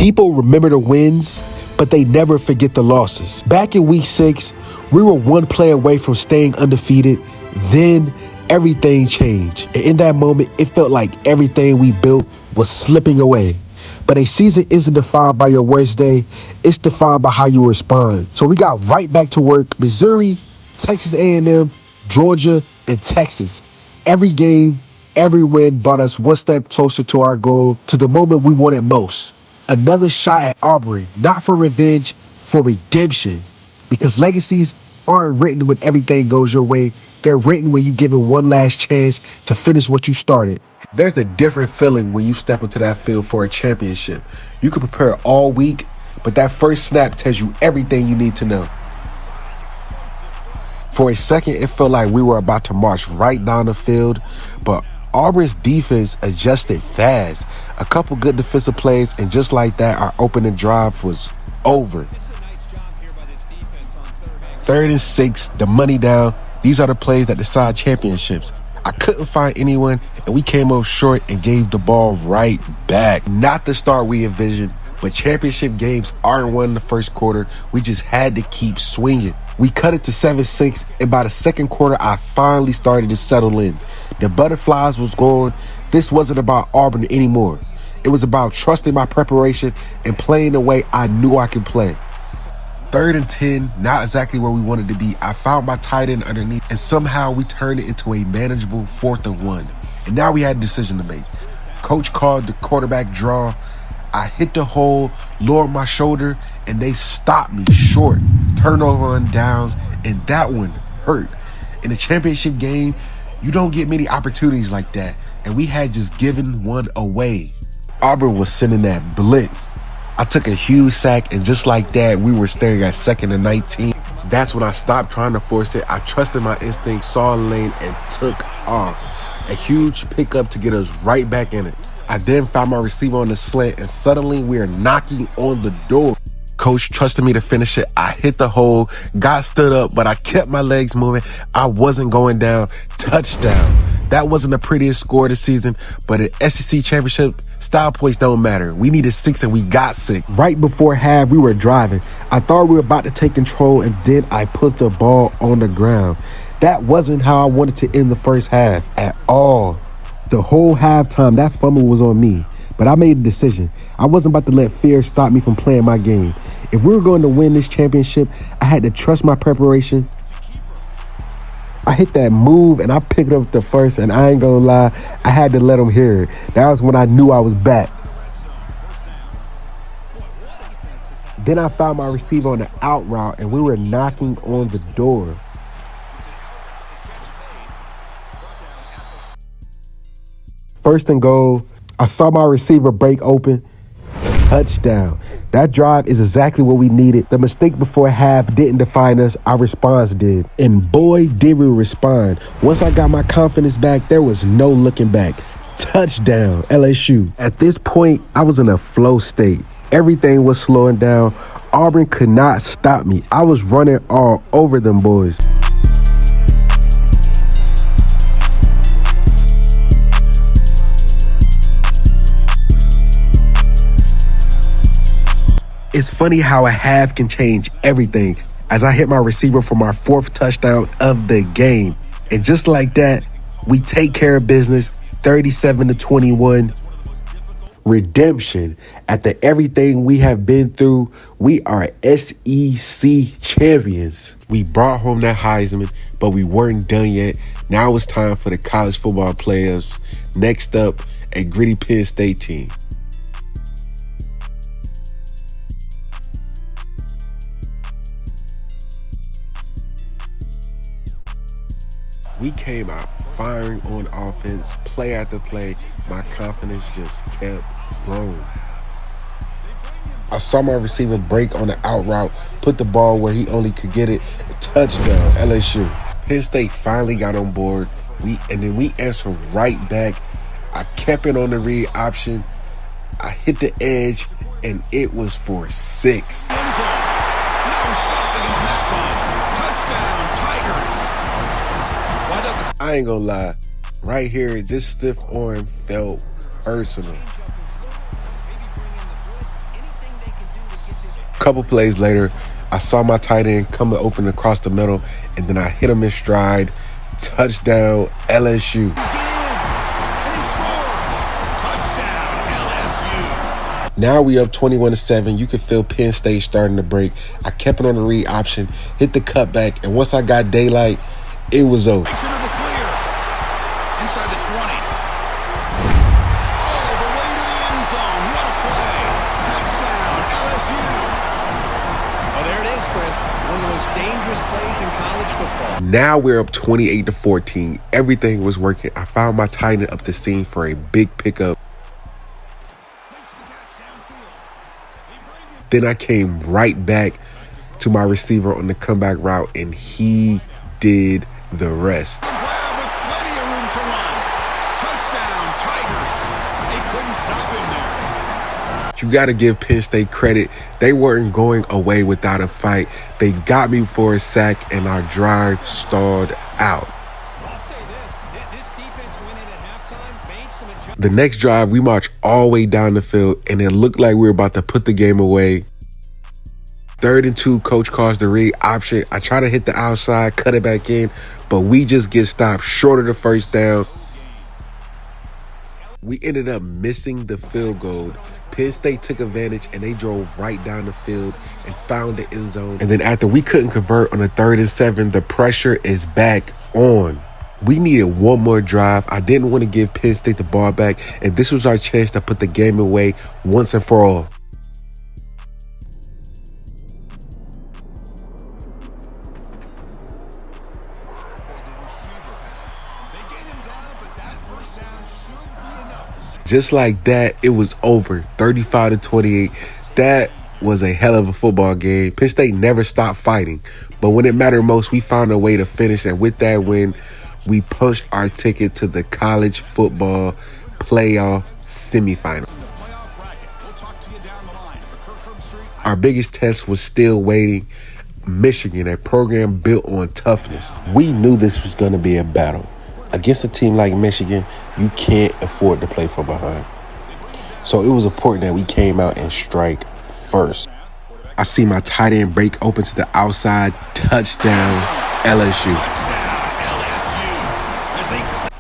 People remember the wins, but they never forget the losses. Back in week 6, we were one play away from staying undefeated. Then everything changed. And in that moment, it felt like everything we built was slipping away. But a season isn't defined by your worst day. It's defined by how you respond. So we got right back to work. Missouri, Texas A&M, Georgia, and Texas. Every game, every win brought us one step closer to our goal, to the moment we wanted most. Another shot at Auburn, not for revenge, for redemption. Because legacies aren't written when everything goes your way. They're written when you're given one last chance to finish what you started. There's a different feeling when you step into that field for a championship. You can prepare all week, but that first snap tells you everything you need to know. For a second, it felt like we were about to march right down the field, but Auburn's defense adjusted fast. A couple good defensive plays, and just like that, our opening drive was over. 3rd and 6, the money down. These are the plays that decide championships. I couldn't find anyone, and we came up short and gave the ball right back. Not the start we envisioned, but championship games aren't won in the first quarter. We just had to keep swinging. We cut it to 7-6, and by the second quarter, I finally started to settle in. The butterflies was gone. This wasn't about Auburn anymore. It was about trusting my preparation and playing the way I knew I could play. 3rd and 10, not exactly where we wanted to be. I found my tight end underneath, and somehow we turned it into a manageable 4th and 1. And now we had a decision to make. Coach called the quarterback draw. I hit the hole, lowered my shoulder, and they stopped me short. Turnover on downs, and that one hurt. In a championship game, you don't get many opportunities like that, and we had just given one away. Auburn was sending that blitz. I took a huge sack, and just like that, we were staring at 2nd and 19. That's when I stopped trying to force it. I trusted my instinct, saw a lane, and took off. A huge pickup to get us right back in it. I then found my receiver on the slant, and suddenly we are knocking on the door. Coach trusted me to finish it. I hit the hole, got stood up, but I kept my legs moving. I wasn't going down. Touchdown. That wasn't the prettiest score of the season, but at SEC championship, style points don't matter. We needed 6 and we got 6. Right before half, we were driving. I thought we were about to take control, and then I put the ball on the ground. That wasn't how I wanted to end the first half at all. The whole halftime, that fumble was on me. But I made a decision. I wasn't about to let fear stop me from playing my game. If we were going to win this championship, I had to trust my preparation. I hit that move, and I picked up the first, and I ain't gonna lie, I had to let them hear it. That was when I knew I was back. Then I found my receiver on the out route, and we were knocking on the door. First and goal, I saw my receiver break open. Touchdown. That drive is exactly what we needed. The mistake before half didn't define us. Our response did. And boy, did we respond. Once I got my confidence back, there was no looking back. Touchdown, LSU. At this point, I was in a flow state. Everything was slowing down. Auburn could not stop me. I was running all over them boys. It's funny how a half can change everything, as I hit my receiver for my 4th touchdown of the game. And just like that, we take care of business, 37-21. Redemption. After everything we have been through, we are SEC champions. We brought home that Heisman, but we weren't done yet. Now it's time for the college football playoffs. Next up, a gritty Penn State team. We came out firing on offense, play after play. My confidence just kept growing. I saw my receiver break on the out route, put the ball where he only could get it. Touchdown, LSU. Penn State finally got on board. And then we answered right back. I kept it on the read option. I hit the edge, and it was for 6. No stopping on that one. Touchdown, Tigers. I ain't gonna lie. Right here, this stiff arm felt personal. Couple plays later, I saw my tight end come open across the middle, and then I hit him in stride. Touchdown, LSU. Now we up 21-7. You could feel Penn State starting to break. I kept it on the read option, hit the cutback, and once I got daylight, it was over. Makes it into the clear. Inside the 20. All the way to the end zone. What a play. Touchdown, LSU. Oh, there it is, Chris. One of the most dangerous plays in college football. Now we're up 28-14. Everything was working. I found my tight end up the seam for a big pickup. Then I came right back to my receiver on the comeback route, and he did the rest. With plenty of room to run. Touchdown, Tigers. They couldn't stop him there. You got to give Penn State credit. They weren't going away without a fight. They got me for a sack, and our drive stalled out. I'll say this defense went in at halftime, made some adjustments. The next drive, we marched all the way down the field, and it looked like we were about to put the game away. 3rd and 2, coach calls the read option. I try to hit the outside, cut it back in, but we just get stopped short of the first down. We ended up missing the field goal. Penn State took advantage, and they drove right down the field and found the end zone. And then after we couldn't convert on the 3rd and 7, the pressure is back on. We needed one more drive. I didn't want to give Penn State the ball back, and this was our chance to put the game away once and for all. Just like that, it was over, 35-28. That was a hell of a football game. Penn State never stopped fighting, but when it mattered most, we found a way to finish, and with that win, we punched our ticket to the college football playoff semifinal. Our biggest test was still waiting. Michigan, a program built on toughness. We knew this was going to be a battle. Against a team like Michigan, you can't afford to play from behind. So it was important that we came out and strike first. I see my tight end break open to the outside. Touchdown, LSU.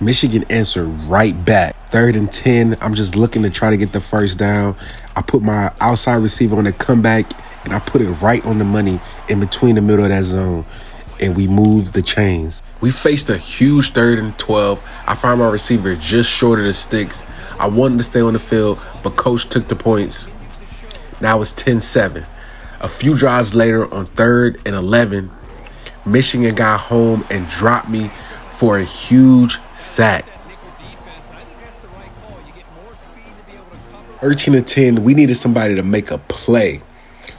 Michigan answered right back. 3rd and 10, I'm just looking to try to get the first down. I put my outside receiver on the comeback, and I put it right on the money in between the middle of that zone. And we moved the chains. We faced a huge 3rd and 12. I found my receiver just short of the sticks. I wanted to stay on the field, but coach took the points. Now it's 10-7. A few drives later on 3rd and 11, Michigan got home and dropped me for a huge sack. 13-10, we needed somebody to make a play.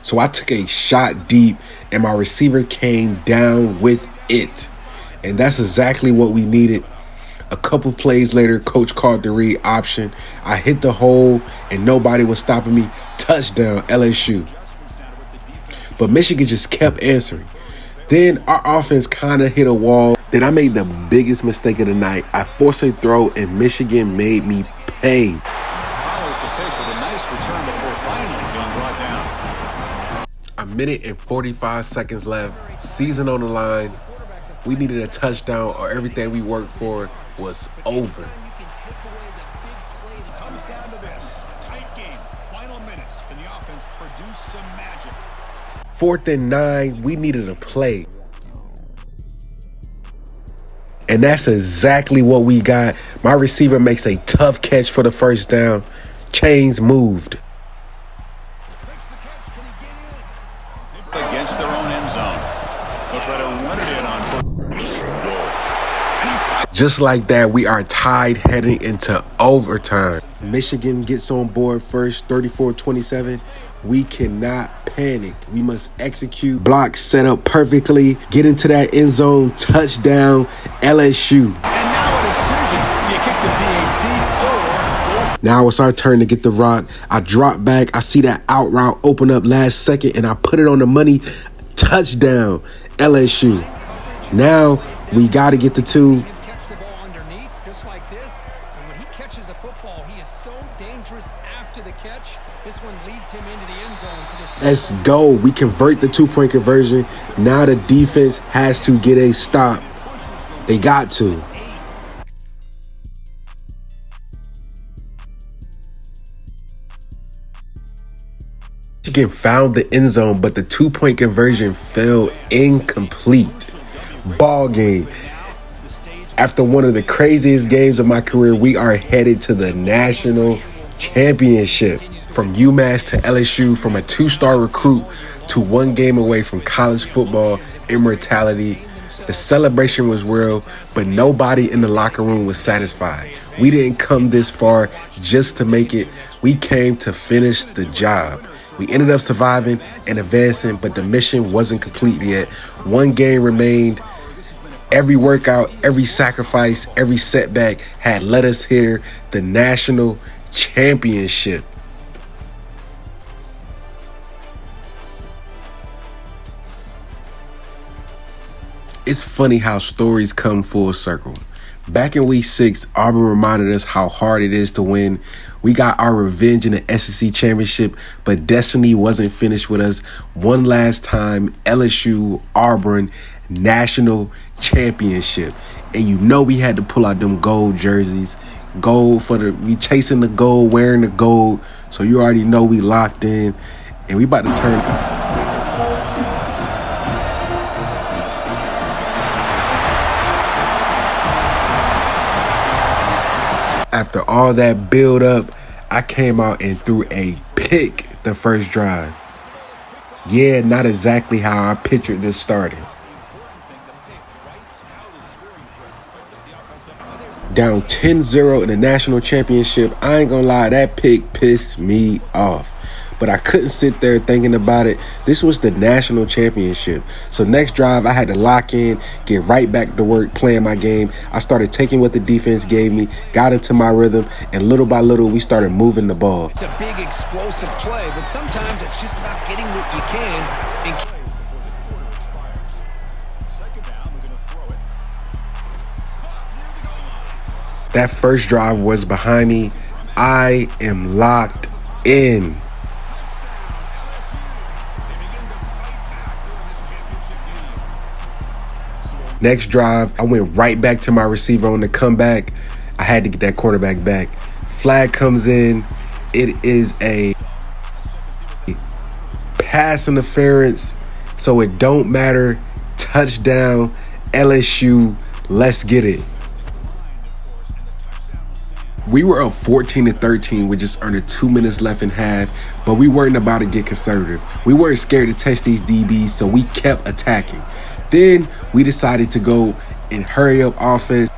So I took a shot deep, and my receiver came down with it. And that's exactly what we needed. A couple plays later, coach called the read option. I hit the hole, and nobody was stopping me. Touchdown, LSU. But Michigan just kept answering. Then our offense kind of hit a wall. Then I made the biggest mistake of the night. I forced a throw, and Michigan made me pay. Follows the pick with a nice return before finally being brought down. A minute and 45 seconds left. Season on the line. We needed a touchdown, or everything we worked for was over. It comes down to this. Tight game. Final minutes. Can the offense produce some magic? 4th and 9, we needed a play. And that's exactly what we got. My receiver makes a tough catch for the first down. Chains moved. Makes the catch. Can he get in? Against their own end zone. They'll try to run it in on first. Just like that, we are tied heading into overtime. Michigan gets on board first, 34-27. We cannot panic. We must execute. Block set up perfectly. Get into that end zone. Touchdown, LSU. And now a decision. You kick the PAT or... Now it's our turn to get the rock. I drop back. I see that out route open up last second, and I put it on the money. Touchdown, LSU. Now we got to get the 2. Catch the ball underneath just like this, and when he catches a football, he is so dangerous after the catch. This one leads him into the end zone for the Let's go. We convert the 2-point conversion. Now the defense has to get a stop. They got to. Michigan found the end zone, but the 2-point conversion fell incomplete. Ball game. After one of the craziest games of my career, we are headed to the national championship. From UMass to LSU, from a 2-star recruit to 1 game away from college football immortality. The celebration was real, but nobody in the locker room was satisfied. We didn't come this far just to make it. We came to finish the job. We ended up surviving and advancing, but the mission wasn't complete yet. 1 game remained. Every workout, every sacrifice, every setback had led us here, the national championship. It's funny how stories come full circle. Back in week 6, Auburn reminded us how hard it is to win. We got our revenge in the SEC championship, but destiny wasn't finished with us. One last time, LSU, Auburn, national championship. And you know we had to pull out them gold jerseys. Gold we chasing the gold, wearing the gold. So you already know we locked in. And we about to turn. After all that build up, I came out and threw a pick the first drive. Yeah, not exactly how I pictured this starting. Down 10-0 in the national championship. I ain't gonna lie, that pick pissed me off. But I couldn't sit there thinking about it. This was the national championship. So next drive, I had to lock in, get right back to work, playing my game. I started taking what the defense gave me, got into my rhythm, and little by little, we started moving the ball. It's a big, explosive play, but sometimes it's just about getting what you can and that first drive was behind me. I am locked in. Next drive, I went right back to my receiver on the comeback. I had to get that quarterback back. Flag comes in. It is a pass interference, so it don't matter. Touchdown, LSU, let's get it. We were up 14-13 with just under 2 minutes left in half, but we weren't about to get conservative. We weren't scared to test these DBs, so we kept attacking. Then we decided to go and hurry up offense.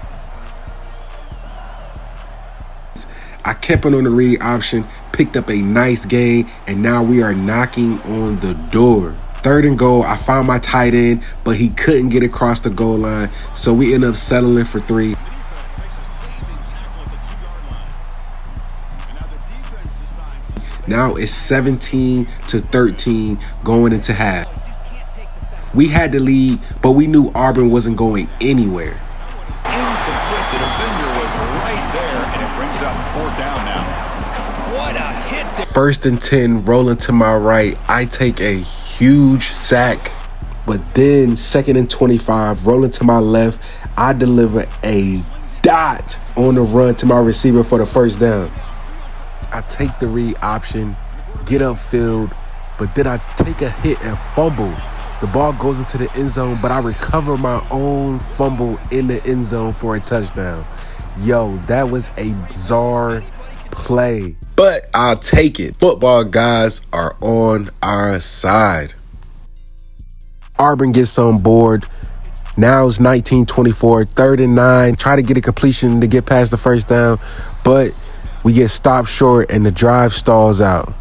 I kept it on the read option, picked up a nice gain, and now we are knocking on the door. 3rd and goal, I found my tight end, but he couldn't get across the goal line, so we ended up settling for 3. Now it's 17-13 going into half. We had the lead, but we knew Auburn wasn't going anywhere. Incomplete. The defender was right there, and it brings up 4th down now. what a hit. 1st and 10, rolling to my right. I take a huge sack, but then 2nd and 25, rolling to my left. I deliver a dot on the run to my receiver for the 1st down. I take the read option, get upfield, but then I take a hit and fumble. The ball goes into the end zone, but I recover my own fumble in the end zone for a touchdown. Yo, that was a bizarre play, but I'll take it. Football guys are on our side. Auburn gets on board. Now it's 19-24, 3rd and 9. Try to get a completion to get past the 1st down, but we get stopped short and the drive stalls out.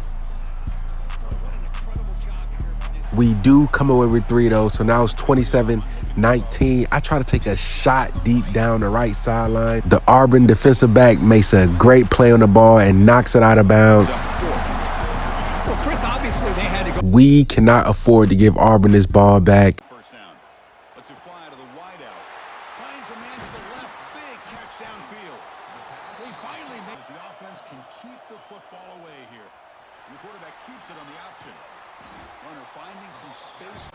We do come away with 3 though, so now it's 27-19. I try to take a shot deep down the right sideline. The Auburn defensive back makes a great play on the ball and knocks it out of bounds. Well, Chris, obviously they had to go. We cannot afford to give Auburn this ball back. 1st down. Let's fly to the wideout. Finds a man to the left. Big catch downfield. They finally make the offense can keep the football away here. And the quarterback keeps it on the option. Runner finding some space.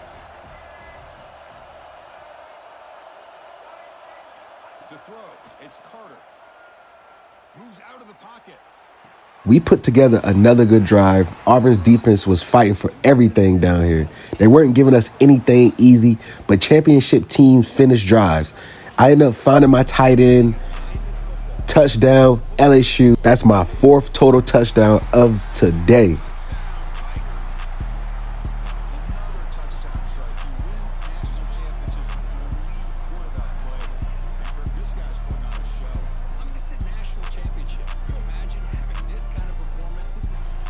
To throw, it's Carter. Moves out of the pocket. We put together another good drive. Auburn's defense was fighting for everything down here. They weren't giving us anything easy, but championship teams finish drives. I ended up finding my tight end, touchdown, LSU. That's my 4th total touchdown of today.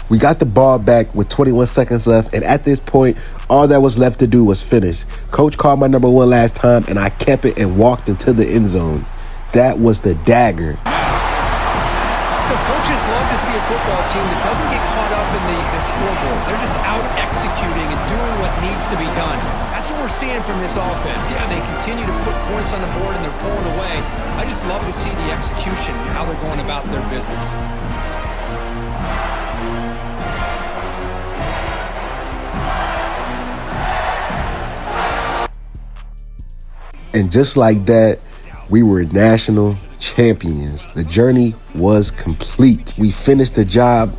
We got the ball back with 21 seconds left, and at this point, all that was left to do was finish. Coach called my number 1 last time, and I kept it and walked into the end zone. That was the dagger. The coaches love to see a football team that doesn't get caught up in the scoreboard. They're just out executing and doing what needs to be done. That's what we're seeing from this offense. Yeah, they continue to put points on the board and they're pulling away. I just love to see the execution and how they're going about their business. And just like that, we were national champions. The journey was complete. We finished the job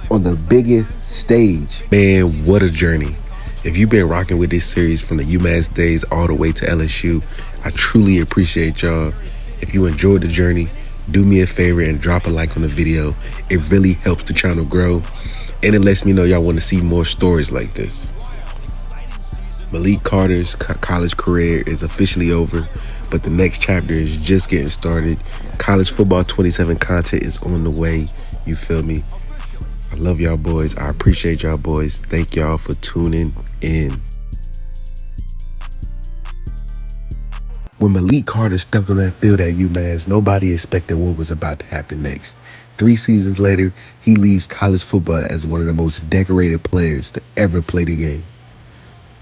on the biggest stage. Man, what a journey. If you've been rocking with this series from the UMass days all the way to LSU, I truly appreciate y'all. If you enjoyed the journey, do me a favor and drop a like on the video. It really helps the channel grow, and it lets me know y'all want to see more stories like this. Malik Carter's college career is officially over, but the next chapter is just getting started. College Football 27 content is on the way. You feel me? I love y'all boys. I appreciate y'all boys. Thank y'all for tuning in. When Malik Carter stepped on that field at UMass, nobody expected what was about to happen next. 3 seasons later, he leaves college football as one of the most decorated players to ever play the game.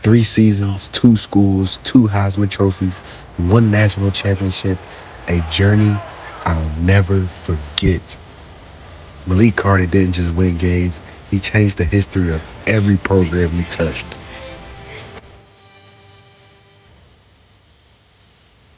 3 seasons, 2 schools, 2 Heisman trophies, 1 national championship, a journey I'll never forget. Malik Carter didn't just win games, he changed the history of every program he touched.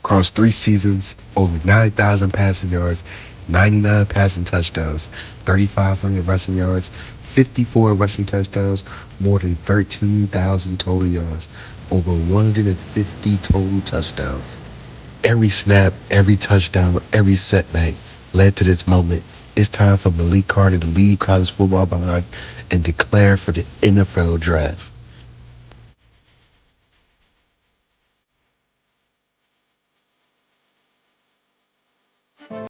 Across 3 seasons, over 9,000 passing yards, 99 passing touchdowns, 3,500 rushing yards, 54 rushing touchdowns, more than 13,000 total yards, over 150 total touchdowns. Every snap, every touchdown, every setback led to this moment. It's time for Malik Carter to leave college football behind and declare for the NFL draft.